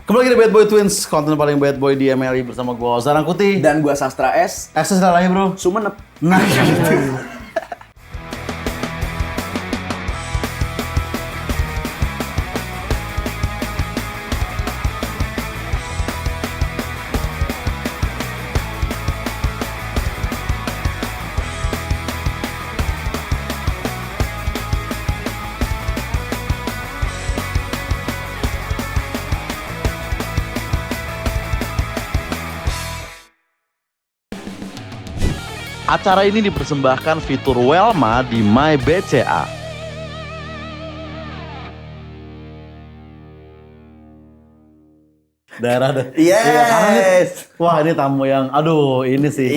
Kembali lagi di Bad Boy Twins, konten paling bad boy di MLI bersama gue Ozan Angkuti. Dan gua Sastra S. Akses lagi bro. Sumenep. Nah, gitu. Acara ini dipersembahkan fitur Welma di MyBCA. Daerah deh. Yes. Wah ini tamu yang, aduh ini sih.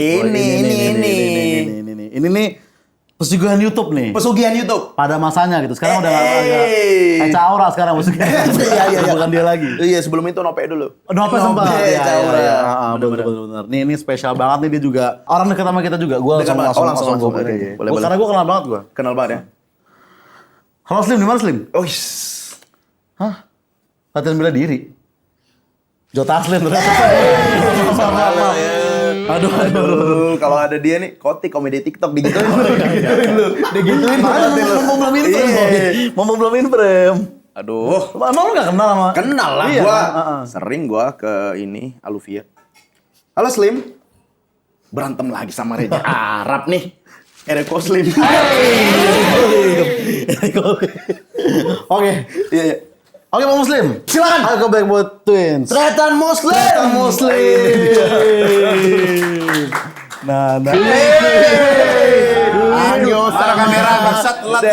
Ini nih pesugihan YouTube nih. Pesugihan YouTube. Pada masanya gitu. Sekarang udah agak Eca Aura sekarang pesugihan. Iya. Bukan dia lagi. Iya, sebelum itu Nope dulu. Nope sempat. Eca Aura. Bener. Ini spesial banget nih, dia juga orang dekat sama kita juga. Gua langsung gue Boleh. Karena gue kenal banget gue. Kenal banget ya. Halo Slim, di mana Slim? Oh, Hah? Latihan bela diri. Jota Slim ternyata. Aduh. Kalau ada dia nih, Kotik komedi TikTok digituin. Digituin mau belum frame. Aduh. Emang lu gak kenal sama? Kenal lah Iya, gua. kan? Sering gua ke ini Aluvia. Halo Slim. Berantem lagi sama Reja Arab nih. Ereko Slim. Oke. Iya. Oke Pak Muslim, silakan. Ayo ke Bad Boy Twins. Tretan Muslim. Nah. Ayo, Para kamera bangsat telat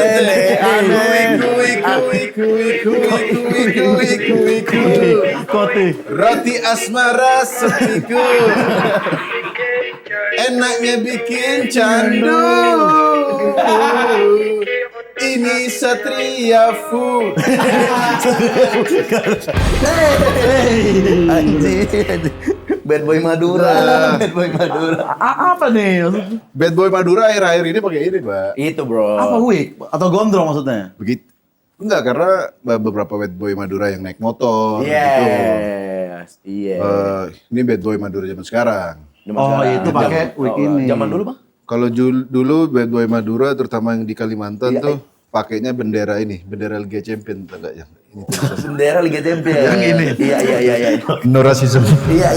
Koti. Roti asmara sepiku enaknya bikin candu. Ini Satria Food. Anjir. Bad Boy Madura. Apa nih maksudnya? Bad Boy Madura akhir-akhir ini pakai ini, Pak. Itu, Bro. Apa wig atau gondrong maksudnya? Begitu. Enggak, karena beberapa Bad Boy Madura yang naik motor gitu. Yes. Iya. Ini Bad Boy Madura zaman sekarang. Itu pakai wig ini. Zaman dulu, Bang. Kalau dulu Bad Boy Madura terutama yang di Kalimantan tuh pakainya bendera ini, bendera Liga Champion enggak yang ini tuh. Bendera Liga Champions. Yang ini. Iya. No racism. Iya.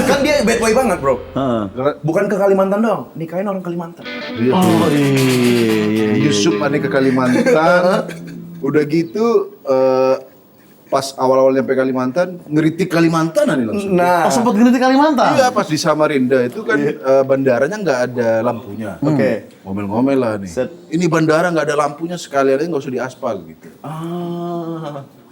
Kan dia bad boy banget, Bro. Heeh. Bukan ke Kalimantan doang, nikahin orang Kalimantan. Oh iya. Yusuf aneh ke Kalimantan. Udah gitu pas awal-awal nyampe Kalimantan, ngeritik Kalimantan nih langsung. Nah, Oh sempat ngeritik Kalimantan? Iya, pas di Samarinda itu kan bandaranya nggak ada lampunya. Oke. Ngomel-ngomel lah nih. Set. Ini bandara nggak ada lampunya, sekalian aja nggak usah diaspal gitu.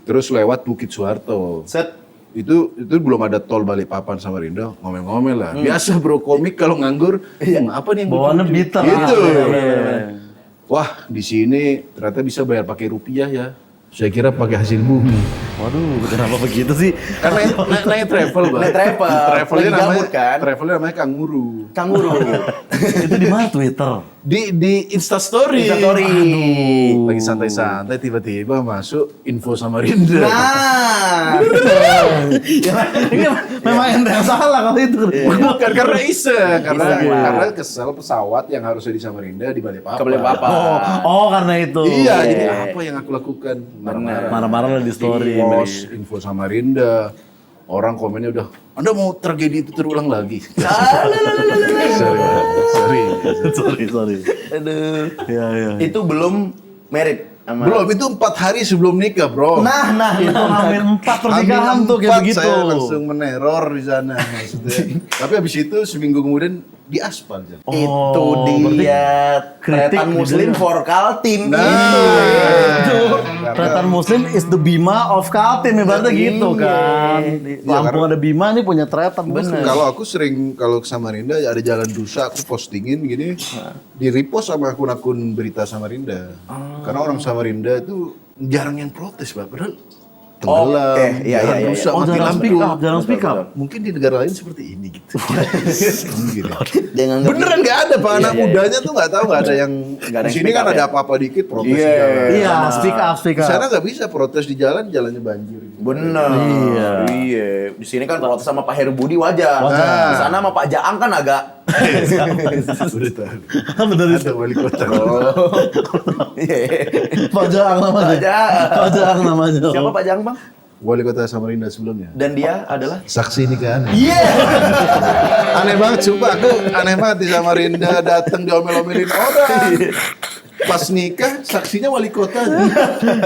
Terus lewat Bukit Soeharto. Set. Itu belum ada tol Balikpapan Samarinda, ngomel-ngomel lah. Biasa bro, komik kalau nganggur, apa nih yang Bawaannya lucu?" bitter. Gitu. Iya. Wah, di sini ternyata bisa bayar pakai rupiah ya. Saya kira pakai hasil bumi. Waduh, kenapa begitu sih? Kan naik travel, Bang. Naik travel. Travelnya Lagi namanya gabut, kan? Travelnya namanya kanguru. Kanguru. Itu di mana Twitter? Di Instastory. Instastory. Lagi santai-santai tiba-tiba masuk info Samarinda. Nah. Ini memang ente yang salah kalau itu. Bukan karena iseng, karena Iseng. kesel pesawat yang harusnya di Samarinda di Balikpapan. Ke Balikpapan. Oh karena itu. Iya, jadi apa yang aku lakukan? Marah-marah lah di story. Post info Samarinda. Orang komennya udah, Anda mau tragedi itu terulang lagi? Sorry. Aduh. Iya. Itu belum married sama. Belum, itu 4 hari sebelum nikah, bro. Nah. Itu hamin 4 pernikahan Hamin tuh kayak 4 begitu. saya langsung meneror di sana maksudnya. Tapi habis itu seminggu kemudian diaspal. Jan. Itu berarti dia kritik Tretan Muslim gitu ya. for Kaltim. Nah. Itu. Tretan Muslim is the Bima of Kaltim ibaratnya gitu kan. Di Lampung ada Bima nih punya Tretan Muslim. Kalau aku sering kalau ke Samarinda ya ada jalan rusak, aku postingin gini, di repost sama akun-akun berita Samarinda. Karena orang Samarinda itu jarang yang protes, Pak. Padahal tenggelam, Oke, iya, jalan iya. rusak, Oh mati jarang lampu. speak up, jarang speak up. Mungkin di negara lain seperti ini gitu. Gitu. Jangan Beneran nggak ada, Pak. Anak Iya, iya. mudanya tuh nggak tahu, nggak ada yang. Nggak ada Di yang sini speak kan up ada ya? apa-apa dikit protes Iya. di jalan. Iya, speak up. Di sana nggak bisa protes di jalan, jalannya banjir. Gitu. Bener. Iya. Iya. Di sini kan protes sama Pak Heru Budi wajar. Wajar. Di sana sama Pak Jaang kan agak. Udah tahu. Bener itu. Ada wali kota. Iya. Pak Jaang namanya. Pak Jaang. Pak Jaang namanya. Siapa Pak Jaang, Bang? Wali kota Samarinda sebelumnya. Dan dia adalah Saksi nikahan. Iya. Aneh banget, sumpah aku aneh banget di Samarinda datang diomel-omelin orang. Pas nikah, saksinya wali kota.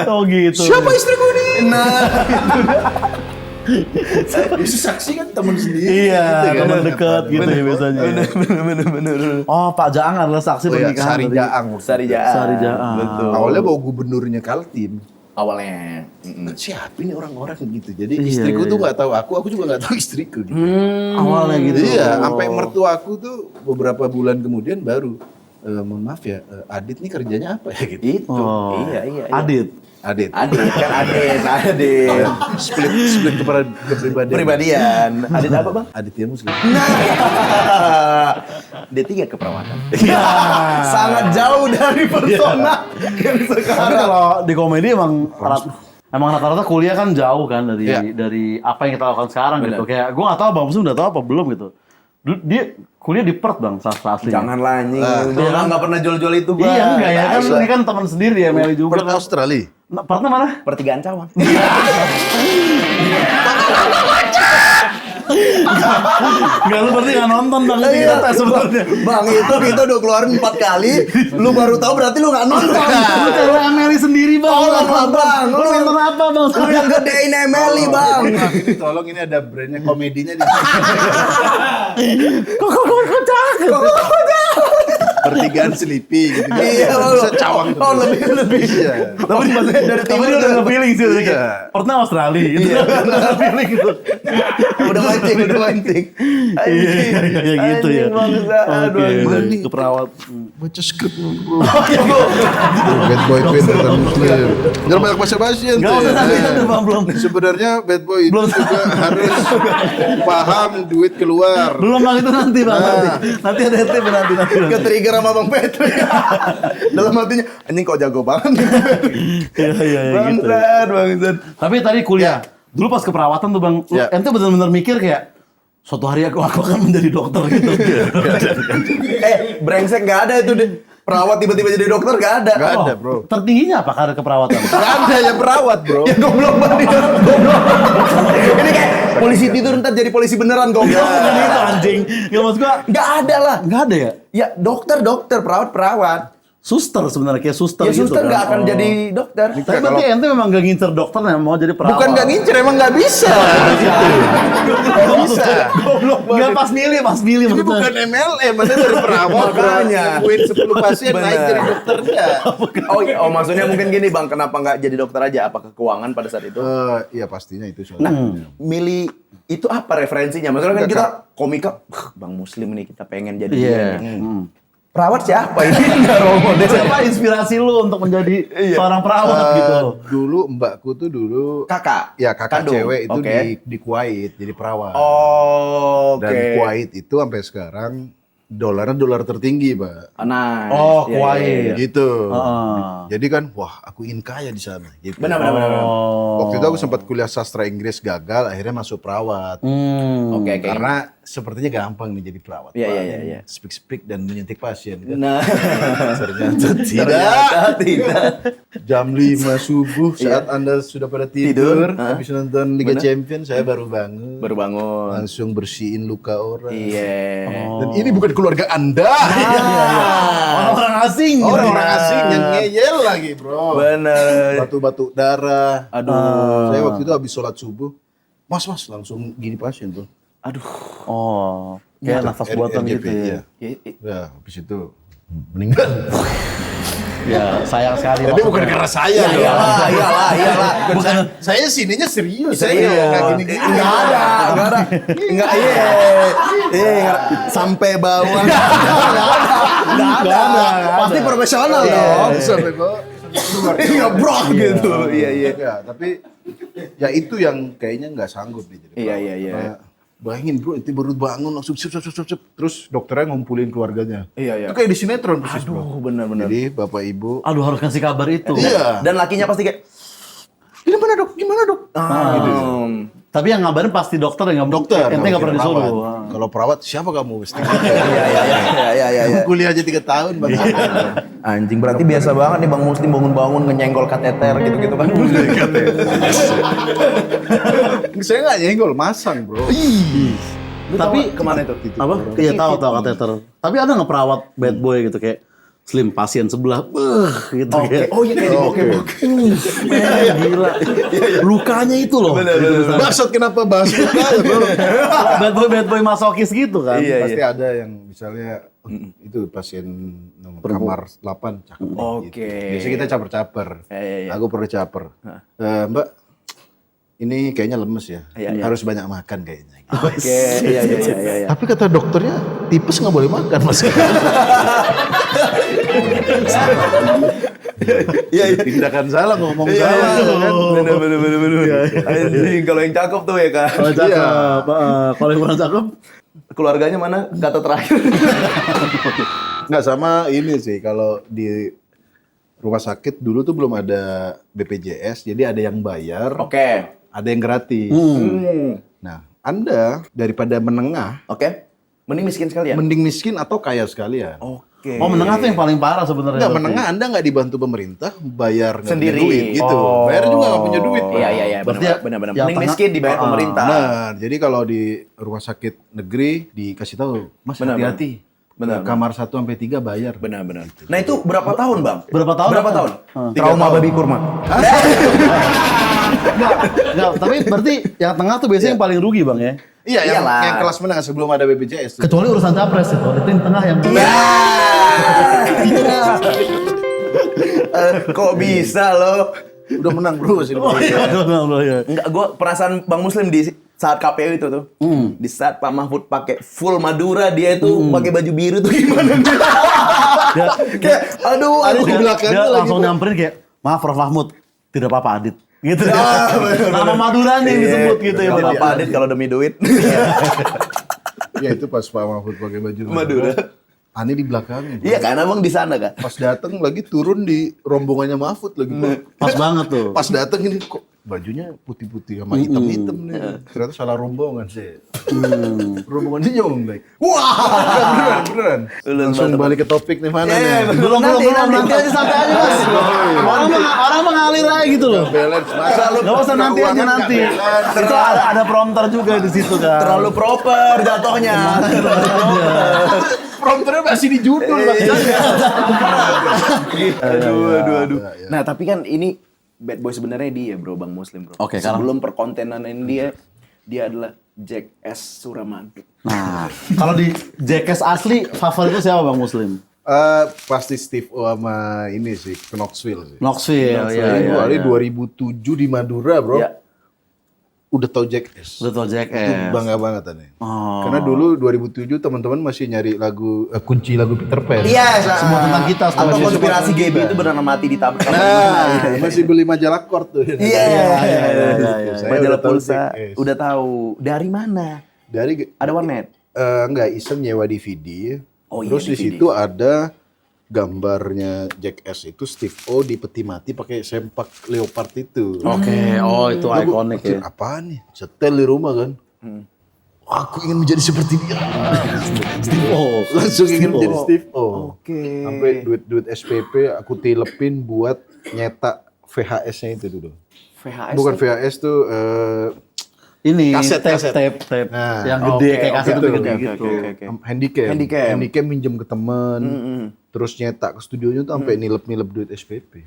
Oh gitu. Siapa istriku ini? Nah, Bisa saksi kan teman sendiri. Iya, gitu kan. teman dekat gitu ya biasanya. bener. Oh, Pak Jaang adalah saksi Oh ya, pernikahan. Sari tadi. Jaang. Sari Jaang. Sari Jaang. Betul. Awalnya bawa gubernurnya Kaltim. Awalnya. Siapa ini orang-orang gitu. Jadi Iya, istriku iya. tuh nggak tahu aku juga nggak tahu istriku. Gitu. Awalnya gitu. Iya, sampai mertua aku tuh beberapa bulan kemudian baru, mohon maaf ya, Adit nih kerjanya apa ya gitu. Itu. Oh. Iya. Adit. Adit. Adit. Split kepribadian. Pribadian. Adit apa, Bang? Aditya Muslim. D3 keperawatan. Sangat jauh dari persona yang Tapi sekarang. kalau di komedi emang rata-rata kuliah kan jauh kan dari Iya. dari apa yang kita lakukan sekarang Benar. gitu. Kayak gue nggak tahu Bang Muslim udah tahu apa belum gitu. Dia kuliah di Perth Bang, sastra aslinya. Janganlah anjing. iya kan? Nggak pernah jual-jual itu, Bang. Iya enggak ya kan Nah, ini kan teman sendiri ya Meli juga Perth kan. Australia. Nah, Perthnya mana? Pertigaan Cawang. Enggak lu berarti nggak nonton Bang ini Iya, kita sebenarnya. Bang, itu kita udah keluarin 4 kali. Lu baru tahu berarti lu nggak nonton. Lu cewek Meli sendiri Bang. Tolong lah, Bang. Lu nonton apa Bang? Lu yang gedein Emily, Bang. Ini tolong ini ada brandnya komedinya di sini. Kok cakep. Pertigaan Sleepy gitu. Iya, Bisa cawang tuh. Oh, lebih. Iya. Tapi dari Tapi timur dia udah nge-feeling sih tadi. Iya. Pertnya Australia gitu. Udah nge-feeling gitu. udah mancing. Iya gitu ya. Anjing, bangsat. Aduh, Oke, anjing. ke perawat. Baca skrip bro. Bad boy queen tentang muslim. Jangan banyak basa-basi ente. Enggak usah nanti Bang belum. Sebenarnya bad boy itu Belum. juga harus paham duit keluar. Belum Bang itu nanti Bang. Nanti ada tip nanti. Ke-trigger sama Bang Petri. Dalam hatinya, anjing kok jago banget. Iya gitu. Bangsat. Tapi tadi kuliah. Dulu pas keperawatan tuh Bang, Ya. ente benar-benar mikir kayak suatu hari aku akan menjadi dokter gitu. Brengsek nggak ada itu deh. Perawat tiba-tiba jadi dokter nggak ada. Nggak ada, Oh, bro. Tertingginya apa karir keperawatan? Gak ada yang perawat bro. Ya goblok banget. Goblok. Ini kayak polisi tidur ntar jadi polisi beneran goblok. Bukan itu anjing. Ya maksud gua Nggak ada lah. nggak ada ya? Ya dokter, perawat. Suster sebenarnya kayak suster Ya gitu suster nggak kan. akan Oh. jadi dokter. Tapi berarti ente memang gak ngincer dokter yang mau jadi perawat. Bukan nggak ngincer, emang nggak bisa. Nggak bisa. Goblok Enggak banget. pas milih Ini maksudnya. bukan MLM, maksudnya dari perawat. Makanya. Nyembuhin 10 pasien naik Bener. jadi dokternya. Oh, maksudnya mungkin gini Bang, kenapa nggak jadi dokter aja? Apakah keuangan pada saat itu? Iya pastinya itu soalnya. Milih itu apa referensinya? Maksudnya kan Enggak, kita komika, Bang Muslim nih kita pengen jadi Iya. dia nih. Perawat siapa ini? Nggak role model. Siapa inspirasi lu untuk menjadi seorang perawat gitu? Dulu mbakku tuh dulu Kakak? ya kakak Kandung? cewek itu Oke. di Kuwait jadi perawat. Oh, Dan oke. Kuwait itu sampai sekarang dolarnya dolar tertinggi, Pak. Nice. Oh, Iya, Kuwait. iya, iya. Gitu. Heeh. Jadi kan, wah aku ingin kaya di sana. Gitu. Benar. Oh. Waktu itu aku sempat kuliah sastra Inggris gagal, akhirnya masuk perawat. Oke. Karena sepertinya gampang nih jadi perawat. Iya, Pak. iya. Speak dan menyuntik pasien. Kan? Nah, Ternyata tidak. ternyata tidak. Jam 5 subuh saat Anda sudah pada tidur, Tidur, habis nonton Liga Bener. Champions, saya baru bangun. Baru bangun. Langsung bersihin luka orang. Iya. Dan ini bukan keluarga Anda. Orang-orang asing. gitu. Orang asing yang ngeyel lagi, bro. Bener. Batu-batu darah. Aduh. Saya waktu itu habis sholat subuh, mas langsung gini pasien tuh. Aduh. Oh, kayak Gitu, nafas buatan NGP, gitu ya. iya. Ya, Ya, habis itu meninggal. Ya, sayang sekali. Tapi maksudnya. bukan karena saya dong. iyalah. Bukan, saya sininya serius. Serius. Saya nggak gini-gini. Enggak ada. Enggak, iya. Sampai bawah. Enggak ada. Pasti profesional dong. Sampai kok. Iya, bro gitu. Iya. Ya, tapi ya itu yang kayaknya nggak sanggup nih jadi Iya, perawat. iya. Kayak, bayangin bro, itu baru bangun langsung sip. Terus dokternya ngumpulin keluarganya. Iya. Itu kayak di sinetron persis bro. Bener. Jadi bapak ibu. Aduh, harus kasih kabar itu. Iya. Dan lakinya pasti kayak Gimana dok? Gimana dok? Gitu. Tapi yang ngabarin pasti dokter yang Dokter. Ente nggak pernah perawat. disuruh. Kalau perawat siapa kamu? Iya. Kuliah aja 3 tahun bang. Anjing, berarti biasa banget nih Bang Muslim bangun-bangun nyenggol kateter gitu-gitu kan. Saya nggak nyenggol, masang bro. Tapi kemana itu? apa? Iya tahu kateter. Tapi ada nggak perawat bad boy gitu kayak Slim pasien sebelah, gitu kayak. Oh iya kayak di bokep. Gila. Lukanya itu loh. Bangsat kenapa bahas luka ya bro? Bad boy masokis gitu kan. Iya. Pasti ada yang misalnya itu pasien nomor kamar 8 cakep nih, Oke. gitu. Biasanya kita caper-caper. Iya. Aku perlu caper. Mbak, ini kayaknya lemes ya. Iya. Harus banyak makan kayaknya. Oke, iya. Tapi kata dokternya tipes nggak boleh makan mas. Iya. Tindakan salah ngomong salah kan. Bener. Anjing, kalau yang cakep tuh ya kan. Kalau cakep, kalau yang kurang cakep, Keluarganya mana? Kata terakhir. Nggak sama ini sih kalau di rumah sakit dulu tuh belum ada BPJS, jadi ada yang bayar, Oke. ada yang gratis. Nah, Anda daripada menengah, Oke. Mending miskin sekalian. mending miskin atau kaya sekalian. Oke. oh menengah tuh yang paling parah sebenarnya. Enggak, berarti. menengah Anda nggak dibantu pemerintah, bayar nggak punya Sendiri. duit gitu. Oh. Bayar juga nggak punya duit. Pak. Iya. Berarti Benar. yang Mending tengah- miskin dibayar pemerintah. Nah, jadi kalau di rumah sakit negeri dikasih tahu, Mas Benar, hati-hati. benar. Kamar 1 sampai 3 bayar. Benar. Nah itu berapa tahun bang? Berapa tahun? Berapa tahun? 3 Trauma tahun. babi kurma. Enggak, tapi berarti yang tengah tuh biasanya yang paling rugi bang ya. Iya, Iyalah. yang kelas menengah sebelum ada BPJS. Tuh. Kecuali urusan capres itu, itu yang tengah yang. Kok bisa lo? Udah menang bro sih. Oh iya, iya. Enggak, gue perasaan Bang Muslim di saat KPU itu tuh. Di saat Pak Mahfud pakai full Madura, dia itu pakai baju biru tuh gimana? Kayak, aduh, Ada aku dia, belakangnya dia lagi, langsung Bang. nyamperin kayak, maaf Prof Mahmud, tidak apa-apa Adit. Gitu nama Madura nih yang disebut gitu ya. Gak apa-apa Adit kalau demi duit. Ya itu pas Pak Mahfud pakai baju Madura. Ani di belakangnya. Iya kan, abang di sana kan? Pas datang lagi turun di rombongannya Mahfud lagi. Pas banget tuh. Pas datang ini kok bajunya putih-putih sama hitam-hitam nih. Ternyata salah rombongan sih. Rombongannya nyonglek. Wah, beneran. Langsung balik ke topik nih mana nih? Belum nanti aja sampai aja mas. Orang mengalir aja gitu loh. Balance masa lu Gak usah nanti aja keuangan nanti. nggak balance. Itu ada prompter juga di situ kan. Terlalu proper jatuhnya. Prompternya masih di judul Bang. Aduh. Nah tapi kan ini bad boy sebenarnya dia bro, Bang Muslim bro. Oke, karena- Sebelum perkontenan ini dia adalah Jack S. Suramadu. Nah, kalau di Jackass asli favorit itu siapa Bang Muslim? Pasti Steve O sama ini sih, Knoxville sih. Knoxville, Ini ya. 2007 di Madura bro. Ya. Udah tau Jackass. Udah tau Itu Jackass. bangga banget aneh. Oh. Karena dulu 2007 teman-teman masih nyari lagu kunci lagu Peter Pan. Iya, Semua tentang kita, semua Atau dia konspirasi semua Gaby kita. itu benar mati ditabrak. Nah, masih beli majalah Kort tuh. Iya. Saya Majalah udah tahu pulsa. Jackass. Udah tahu. Dari mana? Dari Ada warnet. enggak iseng nyewa DVD. Oh iya, Terus di DVD. situ ada gambarnya Jackass itu Steve O di peti mati pakai sempak leopard itu. Oke, oh itu Lalu gua ikonik pikir, ya. apaan nih? Setel di rumah kan. Aku ingin menjadi seperti dia. Steve O. Langsung ingin Steve O. menjadi Steve O. Oke. Sampai duit SPP aku tilepin buat nyetak VHS-nya itu dulu. VHS. Bukan tuh. VHS tuh Ini Kaset. tape Nah, yang gede kayak kaset oke, gede oke, gitu. oke. Handycam. Handycam. Handycam minjem ke temen. Terus nyetak ke studionya tuh sampai nilep-nilep duit SPP.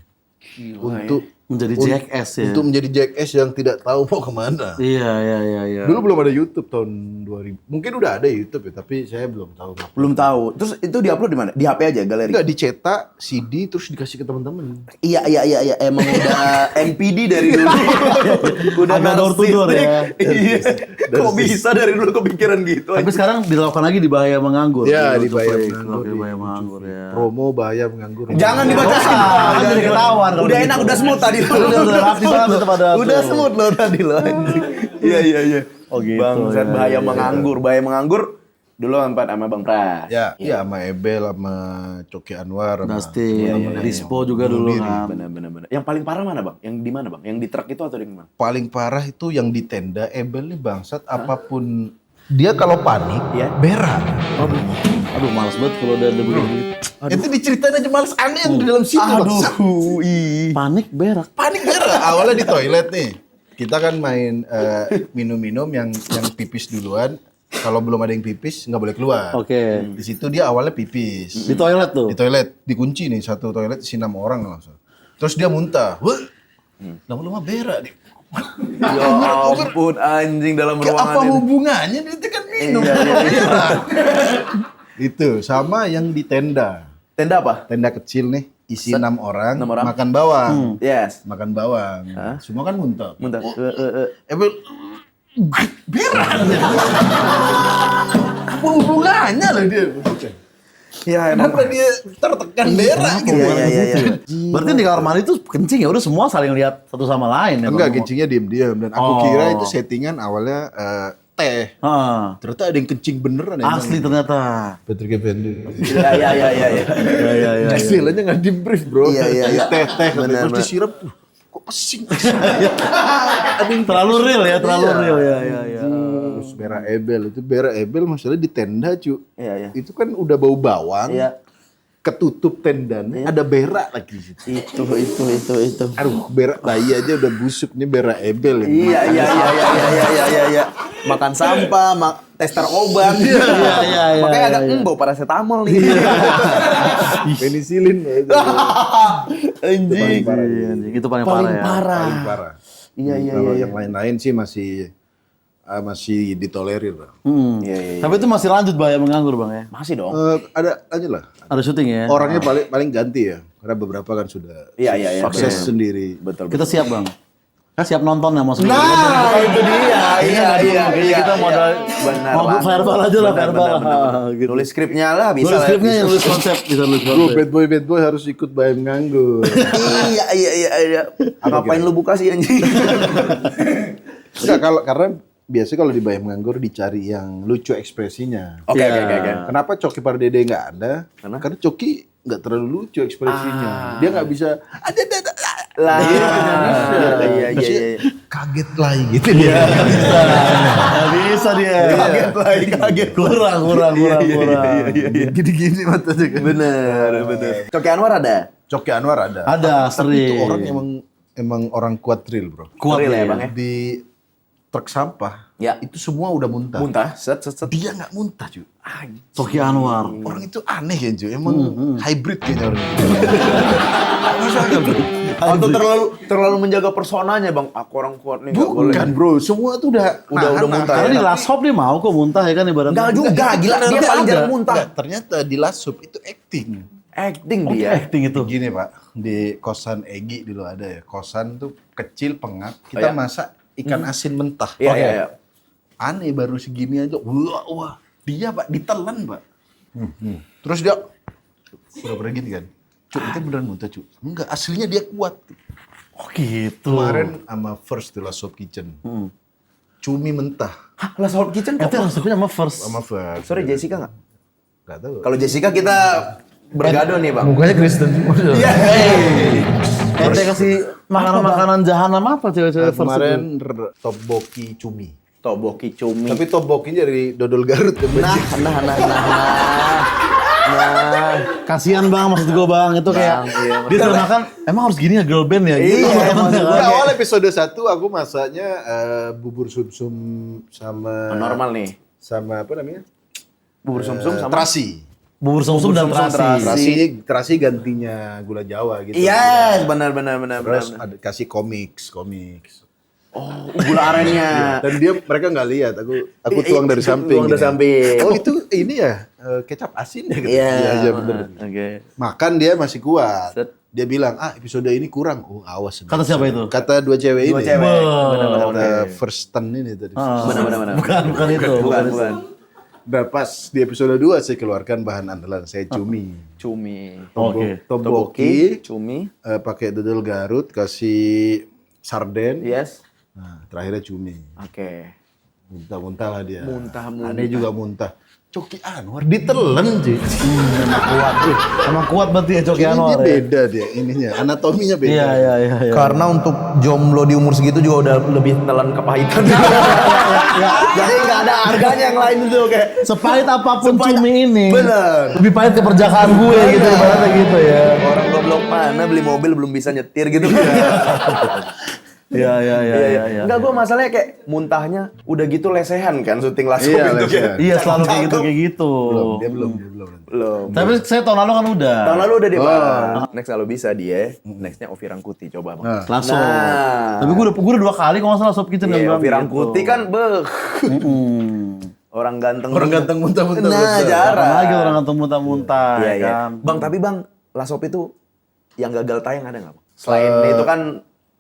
Untuk Menjadi Jackass ya. Untuk menjadi Jackass yang tidak tahu mau kemana. Iya. Dulu belum ada YouTube tahun 2000. Mungkin udah ada YouTube ya, tapi saya belum tahu. Belum tahu. Terus itu diupload di mana? Di HP aja, galeri. Enggak dicetak CD terus dikasih ke teman-teman. Iya. Emang udah NPD dari dulu. Udah Agak door to door ya. Iya. Kok bisa dari dulu kepikiran gitu? Tapi sekarang dilakukan lagi di Bahaya Menganggur. Ya, Di di Bahaya Play. Menganggur, Di di Bahaya Menganggur ya. Promo bahaya menganggur. Jangan dibacain. Kan jadi ketahuan kalau Udah gitu. enak, udah smooth tadi. Udah rapi banget tetap ada. Udah tuh. smooth loh tadi loh. anjing. Iya. Oh gitu, Bangsat ya, bahaya ya, ya. menganggur, bahaya menganggur. Dulu empat sama Bang Pras. Ya, iya sama Ebel, sama Coki Anwar, sama Dustin, Dispo juga dulu kan. Benar. Yang paling parah mana Bang? Yang di mana Bang? Yang di truk itu atau di mana? paling parah itu yang di tenda. Ebel nih bangsat, apapun dia kalau panik, Iya. berak. Aduh, males banget kalau udah begini. Itu diceritain aja males aneh yang di dalam situ. bangsat. Panik berak. Panik berak. Awalnya di toilet nih. Kita kan main minum-minum yang pipis duluan. Kalau belum ada yang pipis nggak boleh keluar. Oke. Di situ dia awalnya pipis. Di toilet tuh. Di toilet dikunci nih satu toilet isi 6 orang langsung. Terus dia muntah. Wah. Lama-lama berak. Ya ampun anjing dalam Kayak ruangan apa itu. hubungannya? Itu kan minum. Itu sama yang di tenda. Tenda apa? Tenda kecil nih isi 6 orang, 6 orang. makan bawang. Yes. Makan bawang. Semua kan muntah. Muntah. Ebel berak. Apa hubungannya loh dia? Ya emang. Kenapa dia tertekan berak gitu? Iya. Berarti di kamar mandi tuh kencing ya udah semua saling lihat satu sama lain ya. Enggak, Bang? kencingnya diam-diam dan aku kira itu settingan awalnya teh. Heeh. Ternyata ada yang kencing beneran emang. Asli ternyata. Patrick Effendi. Iya. Iya. Hasilnya nggak di brief bro. Iya. Teh katanya. Benar, Terus benar. disiram. Kok pesing? Terlalu real ya, terlalu real ya. Terus berak Ebel itu berak Ebel masalahnya di tenda cu. Iya. Itu kan udah bau bawang. Iya. Ketutup tendanya ada berak lagi di situ. Itu. Aduh, berak bayi aja udah busuk nih berak Ebel. Iya. Makan sampah, tester obat. Iya. Makanya agak bau paracetamol nih. Penisilin. Anjing. Iya, anjing. Itu paling Paling parah ya. parah. Paling parah. Iya. Kalau yang lain-lain sih masih ditolerir lah. Iya. Tapi itu masih lanjut Bang ya menganggur Bang ya. Masih dong. Ada aja lah. Ada syuting ya. Orangnya paling ganti ya. Karena beberapa kan sudah Iya. sukses sendiri. Betul. Kita siap Bang. Siap nonton ya maksudnya. Nah, itu dia. Iya. Kita modal Benar. mau verbal aja lah, verbal. Gitu. Nulis skripnya lah bisa. Tulis skripnya yang nulis konsep, bisa nulis Bro, konsep. bad boy harus ikut bayam nganggur. Iya. Ngapain lu buka sih anjing? Enggak, karena biasanya kalau di bayam nganggur dicari yang lucu ekspresinya. Oke. Kenapa Coki Pardede nggak ada? Karena Coki nggak terlalu lucu ekspresinya. Dia nggak bisa. Lah. Iya. Kaget lagi gitu dia. Nggak bisa dia. Kaget. Kurang. Gini-gini matanya kan. Bener. Coki Anwar ada? Coki Anwar ada. Ada, Tapi itu sering. orang emang orang kuat real bro. Kuat Real ya, ya. Bang ya? Di truk sampah. Ya. Itu semua udah muntah. Muntah. Set. Dia nggak muntah cuy. Coki Anwar. Orang itu aneh ya cuy. Emang hybrid kayaknya orang. Atau terlalu menjaga personanya bang. Aku orang kuat nih. Nggak boleh. Bukan bro, semua tuh udah muntah. Karena di last hop dia mau kok muntah ya kan ibaratnya. Enggak juga, gila. Dia paling jarang muntah. Enggak, ternyata di Lasup itu acting. Acting Oh, dia. acting itu. Gini pak, di kosan Egi dulu ada ya. Kosan tuh kecil pengap. Kita Iya. masak ikan asin mentah. Iya. Aneh baru segini aja. Wah. Dia pak ditelan pak. Terus dia pura-pura gini kan. Cuk, itu beneran muntah cuk. Enggak, aslinya dia kuat. Oh gitu. Kemarin sama First di Lasup Kitchen. Cumi mentah Hah, Last Hot Kitchen kok? Itu yang sama first. sama First. Sorry Jessica nggak? Gak tahu. Kalau Jessica kita bergado nih bang. Mukanya Kristen semua. Iya. Ente kasih makanan-makanan jahanam apa cewek-cewek first itu? Kemarin tteokbokki cumi. Toboki cumi. Tapi tteokbokkinya dari dodol Garut kan. Nah. Kasihan bang, maksud gue bang, itu kayak iya, dia termakan, emang harus gini ya girl band ya? Gitu, Iya, temen-temennya. Udah awal episode 1 aku masaknya bubur sumsum sama Normal nih. sama apa namanya? Bubur sumsum sama. terasi. Bubur sumsum dan Bubur sumsum, terasi. Terasi gantinya gula Jawa gitu. Iya, benar. Terus ada kasih komiks. Oh, gula arennya. Dan mereka nggak lihat, aku tuang dari samping. Tuang dari gini. samping. Oh itu ini ya kecap asin ya? Iya bener. Oke. Makan dia masih kuat. Set. Dia bilang, episode ini kurang. Oh awas. Kata siapa itu? Kata dua cewek Dua ini. cewek. Kata first ten ini tadi. Benar. Bukan itu. Bukan. Nah pas di episode 2 saya keluarkan bahan andalan saya cumi. Cumi. Oke. Tteokbokki, Cumi. pakai dodol Garut, kasih sarden. Yes. Nah, terakhirnya cumi. Oke. Muntah-muntah lah dia. Muntah-muntah. Aneh juga muntah. Coki Anwar ditelen sih. Emang kuat berarti ya Coki Ini dia Anwar. Ya? beda dia ininya, anatominya beda. Iya. Karena untuk jomblo di umur segitu juga udah lebih telan kepahitan. Jadi nggak ada harganya yang lain itu kayak. Sepahit apapun Sepahit- cumi ini. Bener. Lebih pahit keperjakaan gue gitu ibaratnya gitu ya. Orang goblok mana beli mobil belum bisa nyetir gitu. Iya. Enggak, gue masalahnya kayak muntahnya udah gitu lesehan kan syuting langsung Iya, itu lesehan. kayak. Iya selalu kayak gitu. Dia belum. Belum. Tapi saya tahun lalu kan udah. Tahun lalu udah dia Bang. Next kalau bisa dia, nextnya Ovi Rangkuti coba Bang. Langsung. Nah. Tapi gue udah 2 kali kalau nggak salah Sob Kitchen Iya, kan, Ovi Bang, Rangkuti gitu. kan Mm-mm. orang ganteng. muntah-muntah. Nah, Jarang jarang. lagi orang ngantung muntah-muntah Iya, ya iya. kan. Bang, tapi Bang, Lasop itu yang gagal tayang ada nggak Bang? Selain itu kan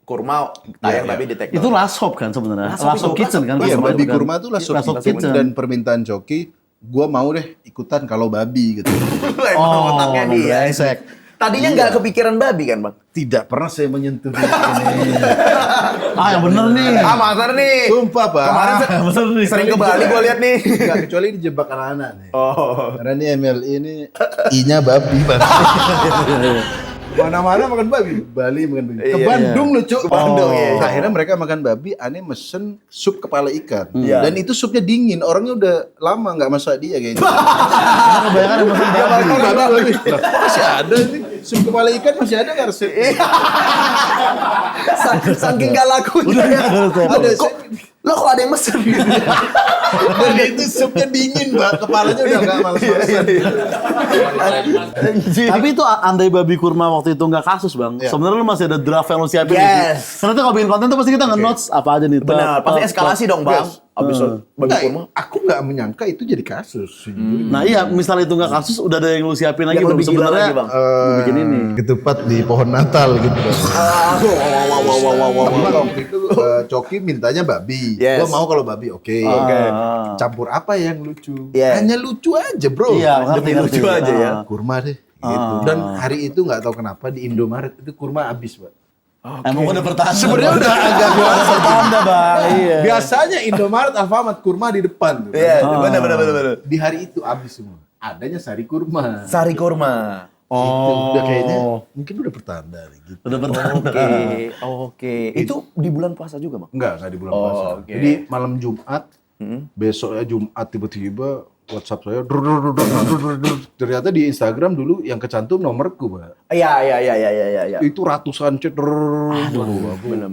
kurma tayang Iya, tapi di take Itu Lasop kan sebenarnya. Lasop Kitchen kan. Iya, Lasop babi itu kan. kurma tuh Lasop Lasop Kitchen Kitchen. dan permintaan Coki, gua mau deh ikutan kalau babi gitu. Emang otaknya dia. brengsek. Tadinya nggak kepikiran babi kan Bang? Tidak pernah saya menyentuh ini. Ah yang bener nih. Ah, Master nih. Sumpah, Pak. Kemarin Bener nih. sering ke Bali gue lihat nih. Enggak, kecuali dijebak anak-anak nih. Oh. Karena ini MLI ini I-nya babi. Mana-mana makan babi. Bali makan babi. Ke Iya. Bandung lucu. Ke Bandung, iya. Akhirnya mereka makan babi, aneh mesen sup kepala ikan. Iya. Dan itu supnya dingin. Orangnya udah lama nggak masak dia kayaknya. Karena kebanyakan yang pesen babi. Lah, masih ada nih. Sup kepala ikan masih ada nggak resep? Saking gak lakunya. Ada. Kok lo kok ada yang mesen? Dan itu supnya dingin, Mbak. Kepalanya udah nggak males-malesan. Tapi itu andai babi kurma waktu itu nggak kasus bang. Iya. Sebenarnya lu masih ada draft yang lu siapin. Yes. nggak sih? Karena tuh kalau bikin konten tuh pasti kita nge-notes apa aja nih. Benar, pasti eskalasi dong Bang. Yes. Abis babi Nggak, kurma. aku nggak menyangka itu jadi kasus. sejujurnya. Nah iya, misalnya itu nggak kasus, udah ada yang lu siapin lagi. Yang Bang. lebih gila Sebenarnya lagi, Bang. lu bikin ini. Ketupat di pohon Natal gitu. Wow. Tapi waktu itu Coki mintanya babi. Yes. Gua mau kalau babi, oke. Oke. Campur apa yang lucu? Iya. Hanya lucu aja, bro. Iya, Demi lucu aja ya. Kurma deh. Gitu. Dan hari itu nggak tahu kenapa di Indomaret itu kurma habis, Pak. Emang udah bertanda. Sebenarnya udah agak udah bertanda bang. Iya. Biasanya Indomaret, Alfamart kurma di depan tuh. Iya, benar. Di hari itu habis semua. Adanya sari kurma. Sari kurma. Itu udah kayaknya mungkin udah pertanda nih, gitu. Udah bertanda. Oke. Itu di bulan puasa juga Bang? Enggak di bulan Oh, puasa. oke. Jadi malam Jumat, besoknya Jumat tiba-tiba WhatsApp saya, ternyata di Instagram dulu yang kecantum nomorku, Pak. Iya. Itu ratusan chat. Benar.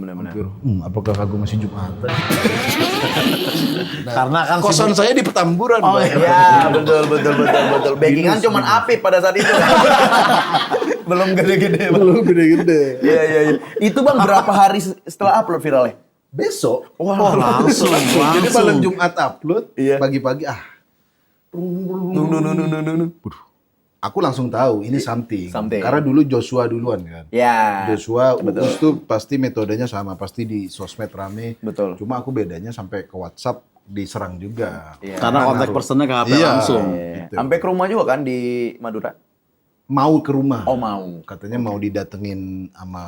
Hampir, apakah aku masih Jumatan? Karena kan Kosan saya di Petamburan, Oh, Pak. Iya, betul. Backingan cuman Apip pada saat itu. Belum gede-gede Bang. Belum gede-gede. Iya. Itu Bang berapa hari setelah upload viralnya? Besok, Wah langsung. jadi malam Jumat upload, Iya. pagi-pagi aku langsung tahu ini something. Something. Karena dulu Joshua duluan kan. Ya. Joshua, Uus tuh pasti metodenya sama, pasti di sosmed rame. Betul. Cuma aku bedanya sampai ke WhatsApp diserang juga. Iya. Karena kontak personnya ke HP Iya. langsung. Gitu. Sampai ke rumah juga kan di Madura? Mau ke rumah. Oh, mau. Katanya mau didatengin sama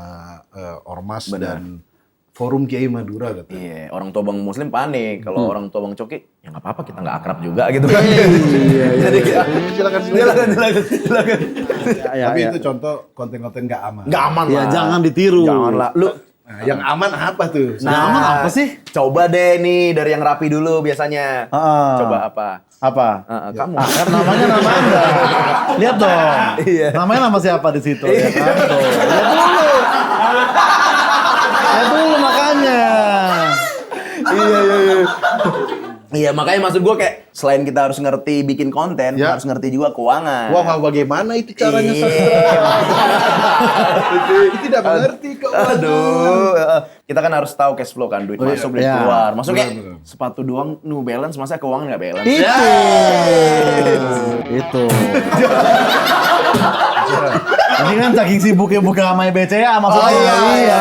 Ormas dan Forum Kiai Madura katanya. Iya, orang tua Bang Muslim panik. Kalau orang tua Bang Coki, ya nggak apa-apa, kita nggak akrab juga gitu kan. Iya. Jadi kayak, Silakan. silakan. Tapi itu contoh konten-konten nggak aman. Nggak aman Ya lah. jangan ditiru. Janganlah. Lu, Nah, yang aman apa tuh? Nah, aman apa sih? Coba deh nih dari yang rapi dulu biasanya. Heeh. Coba apa? Apa? Kamu. Ah, kan namanya nama Anda. Lihat dong. Iya. Namanya nama siapa di situ? Ya kan? Tuh. Lihat dulu. Lihat dulu makanya. Iya, makanya maksud gue kayak selain kita harus ngerti bikin konten, Ya. harus ngerti juga keuangan. Wah, bagaimana itu caranya Iya. Itu tidak mengerti keuangan. Aduh, kita kan harus tahu cash flow kan, duit masuk, duit Ya. keluar. Maksudnya Benar. sepatu doang New Balance, masa keuangan nggak balance? Itu. Ini kan saking sibuknya buka sama BCA maksudnya. Iya.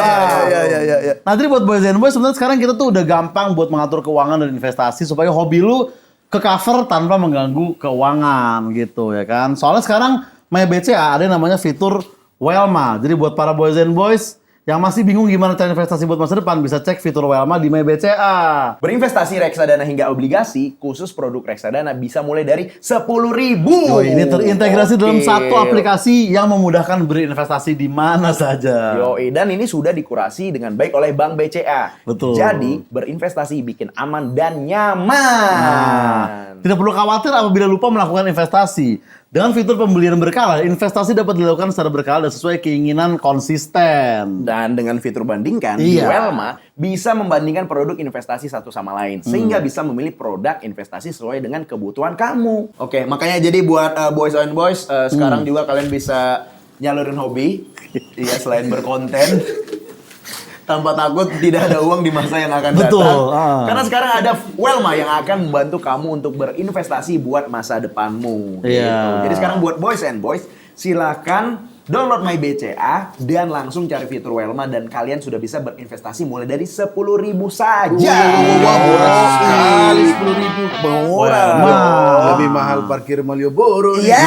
Nah, jadi buat Boys and Boys sebenarnya sekarang kita tuh udah gampang buat mengatur keuangan dan investasi supaya hobi lu ke cover tanpa mengganggu keuangan gitu ya kan. Soalnya sekarang My BCA ada yang namanya fitur Welma. Jadi buat para Boys and Boys Yang masih bingung gimana cara investasi buat masa depan, bisa cek fitur Welma di MyBCA. Berinvestasi reksadana hingga obligasi, khusus produk reksadana bisa mulai dari 10.000. Ini terintegrasi dalam satu aplikasi yang memudahkan berinvestasi di mana saja. Yoi, dan ini sudah dikurasi dengan baik oleh Bank BCA. Betul. Jadi, berinvestasi bikin aman dan nyaman. Tidak perlu khawatir apabila lupa melakukan investasi. Dengan fitur pembelian berkala, investasi dapat dilakukan secara berkala dan sesuai keinginan konsisten. Dan dengan fitur bandingkan, Iya. Welma bisa membandingkan produk investasi satu sama lain. Sehingga bisa memilih produk investasi sesuai dengan kebutuhan kamu. Oke, makanya jadi buat boys and boys, sekarang juga kalian bisa nyalurin hobi. Iya, selain berkonten. Tanpa takut tidak ada uang di masa yang akan Betul, datang. Karena sekarang ada Welma yang akan membantu kamu untuk berinvestasi buat masa depanmu. Iya. Gitu. Jadi sekarang buat boys and boys, silakan download MyBCA dan langsung cari fitur Welma dan kalian sudah bisa berinvestasi mulai dari 10.000 saja. Wah, murah sekali 10.000. Murah. Lebih mahal parkir Malioboro. Iya.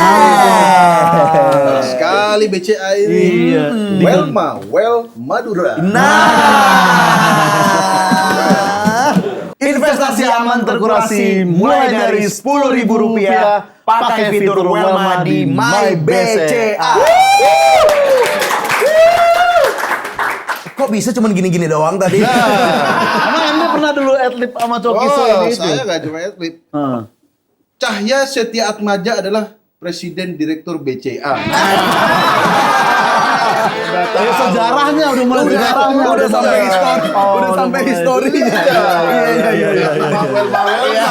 Murah sekali BCA ini. Iya. Welma, Well Madura. Investasi aman terkurasi mulai dari Rp10.000. Pakai fitur Welma di MyBCA. Kok bisa cuman gini-gini doang tadi? Emang Anda pernah dulu adlib sama Coki Oh, ini itu? saya nggak cuma atlet. Cahya Setia Atmaja adalah Presiden Direktur BCA. Sejarahnya udah mulai sejarahnya. Udah sampai histori. Udah sampai historinya. Iya.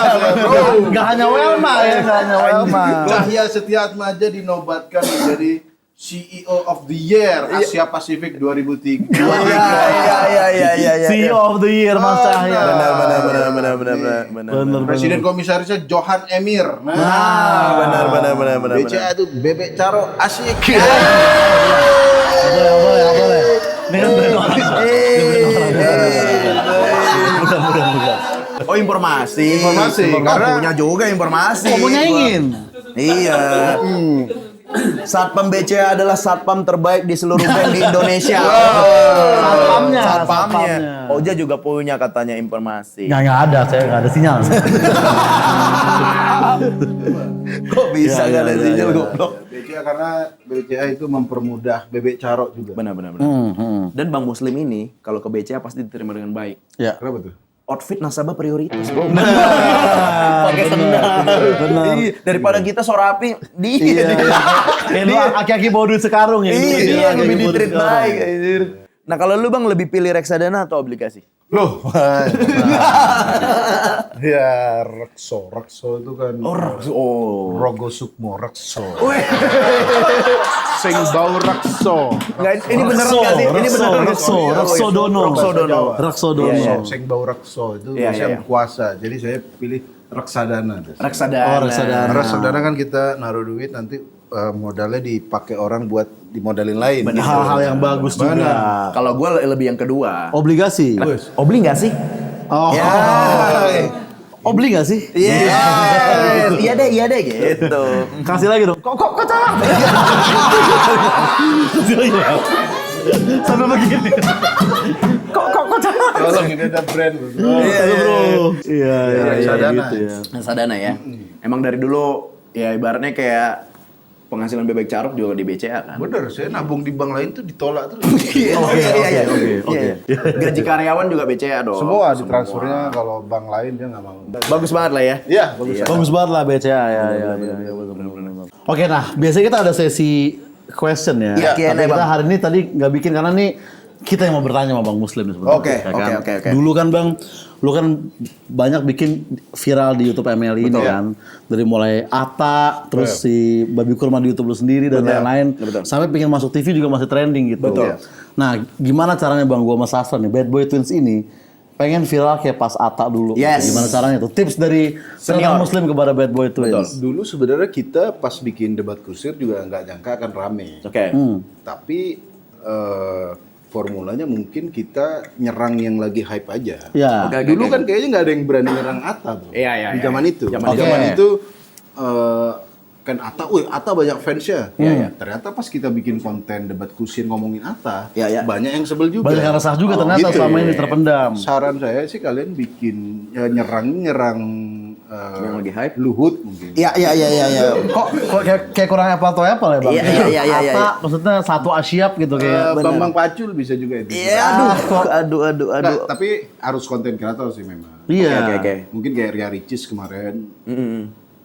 Gak hanya Welma ya, gak hanya Welma. Cahya Setia Atmaja dinobatkan menjadi CEO of the Year Asia Pasifik 2003. Iya. CEO of the Year Mas Cahya. Benar. Presiden Komisarisnya Johan Emir. Benar. BCA itu bebek caro asik. Boleh. Ini kan Oh, informasi. Karena punya juga informasi. Kamunya ingin. Iya. Satpam BCA adalah satpam terbaik di seluruh band di Indonesia. Satpamnya. Oja juga punya katanya informasi. Nggak ada, saya nggak ada sinyal. Kok bisa Iya, nggak ada iya, sinyal iya. goblok? BCA karena BCA itu mempermudah bebek caro juga. Benar. Dan Bang Muslim ini kalau ke BCA pasti diterima dengan baik. Ya. Kenapa tuh? Outfit nasabah prioritas, bro. Pakai sendal. Iya, daripada kita so rapi, dia. Ini aki-aki bawa duit sekarung ya. Iya, Aki-aki lebih bawa duit di-treat sekarung. baik. anjir. Nah, kalau lu Bang lebih pilih reksadana atau obligasi? Loh. Ya, Rekso itu kan. Rogo Sukmo Rekso. Sing bau Rekso. Enggak, ini beneran nggak sih? Ini beneran Reksodono. Iya, iya. Sing bau Rekso itu Iya, saya iya. puasa. Jadi saya pilih reksadana. Reksadana. Reksadana. Reksadana kan kita naruh duit nanti modalnya dipakai orang buat dimodalin lain. Benar. Hal-hal yang bagus juga. Kalau gue lebih yang kedua. Obligasi. Obli nggak sih? Oh. Ya. Obli nggak sih? Iya deh gitu. Kasih lagi dong. Kok cakep? Sambil begini. Kok cakep? Kalau ini ada brand. Iya, Bro. Iya, Reksadana. gitu ya. Reksadana ya. Emang dari dulu ya ibaratnya kayak penghasilan bebek carok juga di BCA kan. Bener, saya nabung di bank lain tuh ditolak terus. Iya. Oke. Gaji karyawan juga BCA dong. Semua ditransfernya kalau bank lain dia nggak mau. Bagus banget lah ya. Iya, bagus. Bagus banget lah BCA ya. Oke, nah biasanya kita ada sesi question ya. Iya, Tapi Q&A, kita Bang. hari ini tadi nggak bikin karena nih kita yang mau bertanya sama Bang Muslim sebenarnya. Oke, ya kan? oke. Dulu kan Bang, lu kan banyak bikin viral di YouTube MLI ini Betul. kan. Dari mulai Ata, terus si Babi Kurma di YouTube lu sendiri dan Betul. lain-lain. Betul. Sampai pengen masuk TV juga masih trending gitu. Betul. Nah, gimana caranya Bang gua sama Sastra nih, Bad Boy Twins ini pengen viral kayak pas Ata dulu. Yes. Gimana caranya tuh? Tips dari Senior. seorang Muslim kepada Bad Boy Twins. Dulu sebenarnya kita pas bikin debat kusir juga nggak nyangka akan rame. Oke. Tapi formulanya mungkin kita nyerang yang lagi hype aja. Ya. Oke. Dulu kan kayaknya nggak ada yang berani nyerang Atta, bro. Iya, Di zaman itu. Zaman Di zaman itu. itu kan Atta, Atta banyak fansnya. Iya. Ternyata pas kita bikin konten debat kusir ngomongin Atta, Iya. banyak yang sebel juga. Banyak yang resah juga ternyata selama ini terpendam. Saran saya sih kalian bikin nyerang Yang lagi hype? Luhut mungkin. Iya. Kok kayak kurang apple to apple ya, Bang? Iya. Atta maksudnya satu Asyap gitu kayak. bener. Bambang Pacul bisa juga itu. Iya, aduh. Nah, tapi harus konten kreator sih memang. Iya. Oke. Mungkin kayak Ria Ricis kemarin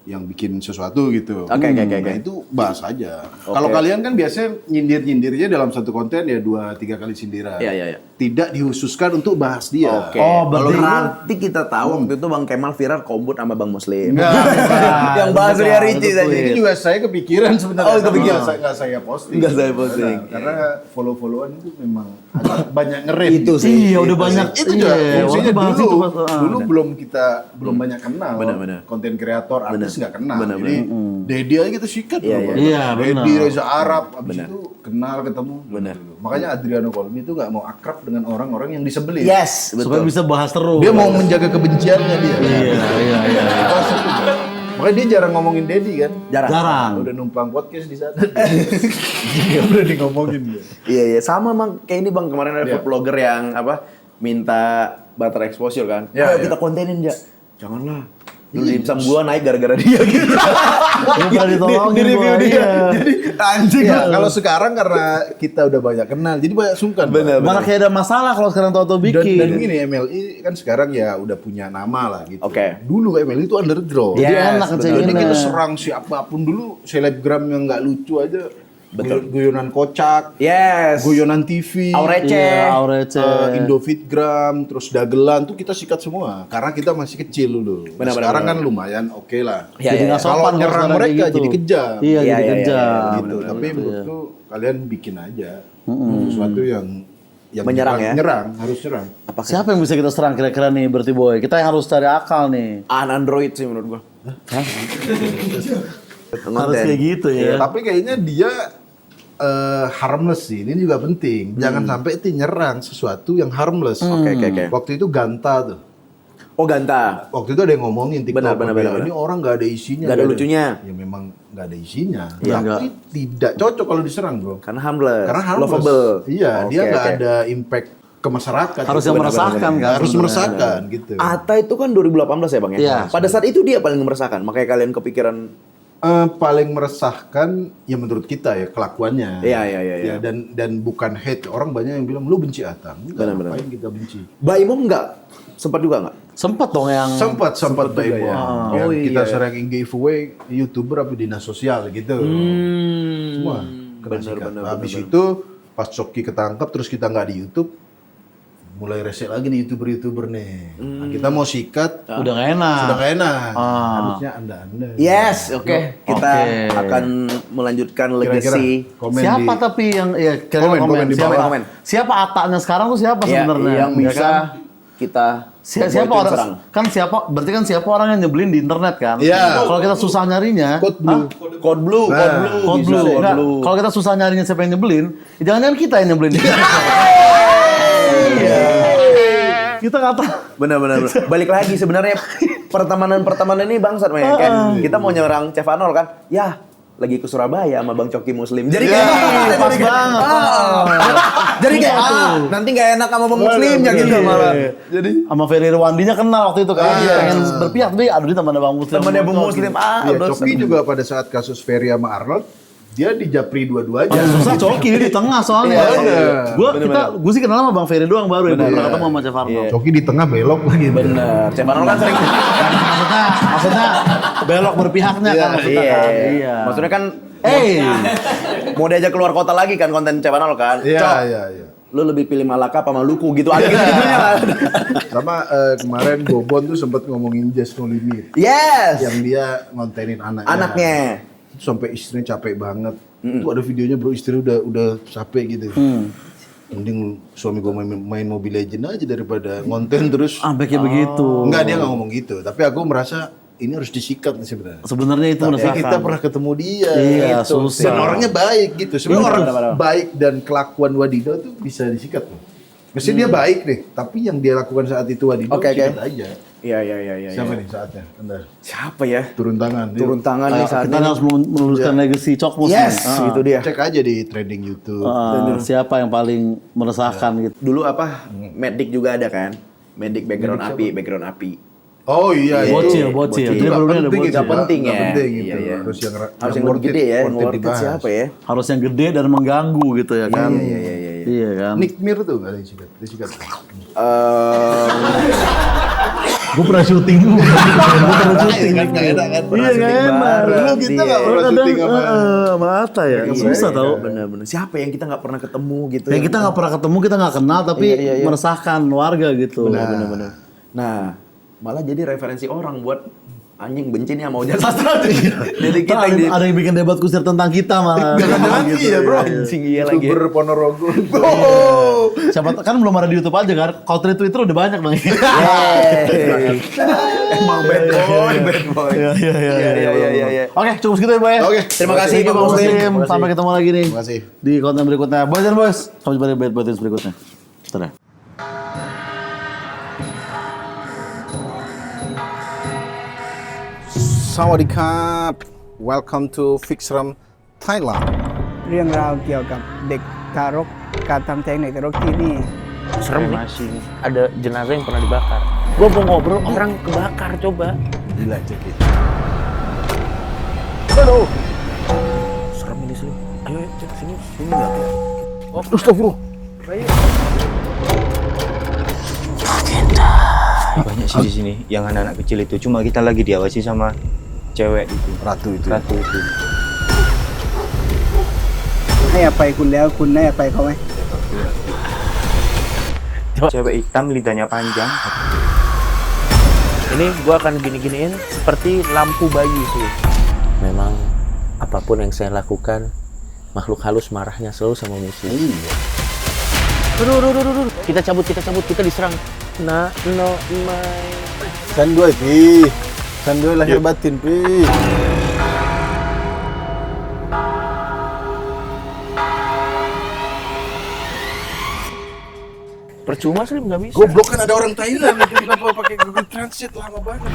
yang bikin sesuatu gitu. Oke. Nah itu bahas aja. Kalau kalian kan biasanya nyindir-nyindirnya dalam satu konten ya 2-3 kali sindiran. Iya. Tidak dihususkan untuk bahas dia. Oke. Oh, Berarti kita tahu waktu itu Bang Kemal viral kombut sama Bang Muslim. Enggak. Yang bahas Ria Ricis Betul. tadi. Itu juga saya kepikiran sebenarnya. Oh, kepikiran. Nggak saya posting. Nggak saya posting. Karena follow-followan itu memang agak banyak ngerem. Itu sih. Iya, udah banyak. Itu juga Iya, fungsinya waktu bahas dulu. itu pas- Dulu belum banyak kenal. Benar. Konten kreator artis nggak kenal. Benar. Jadi Dedi aja kita sikat Iya, loh. iya. Iya, Dedi, benar. Reza Arab, abis itu kenal ketemu. Benar. Makanya Adriano Colby itu nggak mau akrab dengan orang-orang yang disebelin. Yes, Supaya betul. bisa bahas terus. Dia mau menjaga kebenciannya dia. Iya. Makanya dia jarang ngomongin Dedi kan. Jarang. Udah numpang podcast di sana. Nggak berani ngomongin dia. Iya, sama Bang. Kayak ini Bang, kemarin ada Iya. food blogger yang minta butter exposure kan. Iya, Ayo iya. kita kontenin ya. Janganlah. Dulu dimsum gua naik gara-gara dia gitu. Lupa ditolongin Di-review gua, dia. iya. Jadi anjing. Iya, kalau sekarang karena kita udah banyak kenal, jadi banyak sungkan. Bener. Malah kayak ada masalah kalau sekarang Toto Dan bikin. gini MLI kan sekarang ya udah punya nama lah gitu. Oke. Dulu MLI itu underground. Jadi Yes, enak betul. ngecekinnya. Jadi kita serang siapapun dulu, selebgram yang nggak lucu aja. Guyonan kocak, Yes. guyonan TV, Aurece. Iya, Aurece. Indofitgram, terus dagelan tuh kita sikat semua. Karena kita masih kecil dulu. Nah, Benar, sekarang benar. kan lumayan oke lah. Iya, Jadi nggak Kalau sopan nyerang sekarang mereka kayak gitu. jadi kejam. Iya, Iya, jadi iya, kejam. Gitu. Tapi menurutku kalian bikin aja sesuatu yang Menyerang ya? Nyerang, harus nyerang. Siapa yang bisa kita serang kira-kira nih berarti boy? Kita yang harus cari akal nih. Android sih menurut gua. Harus kayak gitu ya. Tapi kayaknya dia harmless sih. Ini juga penting. Jangan sampai itu nyerang sesuatu yang harmless. Oke. Waktu itu Ganta tuh. Oh, Ganta. Waktu itu ada yang ngomongin TikTok. Benar. Ini orang nggak ada isinya. Nggak ada lucunya. Ya memang nggak ada isinya. Iya, Tapi tidak cocok kalau diserang bro. Karena harmless. Karena harmless. Lovable. Iya, dia Oke, nggak oke. ada impact ke masyarakat. Harus Itu yang benar-benar. meresahkan kan Harus sebenarnya. meresahkan gitu. Atta itu kan 2018 ya Bang ya? Iya. Pada saat itu dia paling meresahkan. Makanya kalian kepikiran. Paling meresahkan ya menurut kita ya kelakuannya. Iya. Ya, dan bukan hate. Orang banyak yang bilang lu benci Atta. Enggak, Benar-benar. ngapain kita benci. Baimo enggak? Sempat juga enggak? Sempet dong yang Sempat Mbak Ibu. ya. Yang Oh, kita iya. sering giveaway YouTuber apa dinas sosial gitu. Semua kena sikat. Habis itu pas Coki ketangkep terus kita nggak di YouTube, mulai resek lagi nih YouTuber nih. Nah, kita mau sikat, udah gak enak. sudah nggak enak. Ah. Harusnya anda. Yes, oke. Kita Oke. akan melanjutkan Kira-kira legacy. komen Siapa di- tapi yang ya kira-kira Komen, komen di siapa? bawah. Komen. Siapa Atanya sekarang tuh siapa Ya, sebenarnya? yang Ya bisa kan? kita Siapa boycott orang serang. kan berarti kan siapa orang yang nyebelin di internet kan? Iya. Kalau kita susah nyarinya, Code blue. Code blue, Nah, code blue, Code bisa, blue. code Enggak, blue. kalau kita susah nyarinya siapa yang nyebelin, ya jangan-jangan kita yang nyebelin. Iya. Kita kata Benar. Balik lagi sebenarnya pertemanan ini bangsat men. Kayak kita mau nyerang Cevanol kan. Ya, lagi ke Surabaya sama Bang Coki Muslim. Jadi kayak pas banget. Jadi kayak nanti nggak enak sama Bang Muslim ya gitu malah. Jadi sama Ferry Rwandinya kenal waktu itu kan. Pengen berpihak tapi aduh dia temannya Bang Muslim. Temannya Bang Muslim Iya, terus Coki juga pada saat kasus Ferry sama Arnold, dia dijapri dua-duanya. Susah Coki dia di tengah soalnya. Iya, Gue sih kenal sama Bang Ferry doang baru ya. Belum pernah ketemu sama Chef Arnold. Coki di tengah belok lagi. bener. Cevanol kan sering Maksudnya belok berpihaknya kan maksudnya kan. Iya. Maksudnya kan mau diajak keluar kota lagi kan konten Cevanol kan. Iya, Cok, iya. lu lebih pilih Malaka apa Maluku gitu aja gitunya kan. Sama kemarin Bobon tuh sempat ngomongin Just No Limit. Yes. Yang dia ngontenin Anaknya. Itu sampai istrinya capek banget. Itu ada videonya bro, istri udah capek gitu. Mending suami gue main Mobile Legend aja daripada ngonten terus. sampai kayak begitu. Enggak, dia nggak ngomong gitu. Tapi aku merasa ini harus disikat nih sebenarnya. Sebenarnya itu Tapi meresahkan. kita pernah ketemu dia. Iya, gitu. susah. Dan orangnya baik gitu. Sebenarnya Iya, orang benar-benar. baik dan kelakuan wadidaw tuh bisa disikat loh. Mesti dia baik nih, tapi yang dia lakukan saat itu Adido Oke. sikat aja. Iya. Siapa nih saatnya? Anda Siapa ya? turun tangan. Yuk. Turun tangan nih saat Kita ini. harus meluluskan legacy Cokmus Yes, nih. itu dia. Cek aja di trending YouTube. Siapa yang paling meresahkan gitu. Dulu apa? Medic juga ada kan? Medic background api. Oh iya, Bocil. Jadi Nggak belumnya ada penting bocil. itu, Nggak penting nggak ya. penting Iya, itu. iya. Harus yang Harus yang gede ya, yang worth it dibahas. siapa ya? Harus yang gede dan mengganggu gitu ya kan. Iya. Iya kan. Nick Mir tuh nggak ada yang sikat. Dia sikat. Gue pernah syuting dulu. Gue pernah syuting. Nggak enak kan? Iya nggak enak. bareng. Dulu kita nggak Iya. pernah Kadang syuting sama. sama Atta ya. Susah tau. Bener-bener. Siapa yang kita nggak pernah ketemu gitu? Yang kita nggak pernah ketemu, kita nggak kenal, tapi Iya. meresahkan warga gitu. Bener-bener. Nah, malah jadi referensi orang buat anjing benci nih sama Ujang Sastra. Jadi kita Ntar yang ada yang bikin debat kusir tentang kita malah. Jangan-jangan iya bro. anjing iya lagi. YouTuber Ponorogo. Siapa kan belum ada di YouTube aja kan. Kalau di Twitter udah banyak dong. Emang bad boy. Iya. Oke, cukup segitu ya, Boy. Oke. Terima kasih Bang Bang Muslim. Muslim. Sampai ketemu lagi nih. Terima kasih. Di konten berikutnya. Boys dan boys. Sampai jumpa di bad berikutnya. Bentar ya. Sawadikap. Welcome to Fixram Thailand. เรื่องราวเกี่ยวกับเด็กทารกการทำแท้งเด็กทารกที่นี่ Serem nih. Masih ada jenazah yang pernah dibakar. Gue mau ngobrol. Orang kebakar coba. Gila cek itu. Serem ini sih. Ayo cek sini enggak. Oh, Astagfirullah. Banyak sih di sini yang anak-anak kecil itu, cuma kita lagi diawasi sama cewek itu, Ratu itu. ratu itu. ให้อภัยคุณแล้วคุณให้อภัยเขาไหม Cewek hitam lidahnya panjang. ini gua akan gini-giniin seperti lampu bayi sih. Memang apapun yang saya lakukan, makhluk halus marahnya selalu sama musuh. Aduh. Kita cabut, kita diserang. No, my. Sandoy pi. Sandoy lahir batin pi. Percuma sih nggak bisa. Goblok kan ada orang Thailand itu kenapa pakai Google Translate lama banget.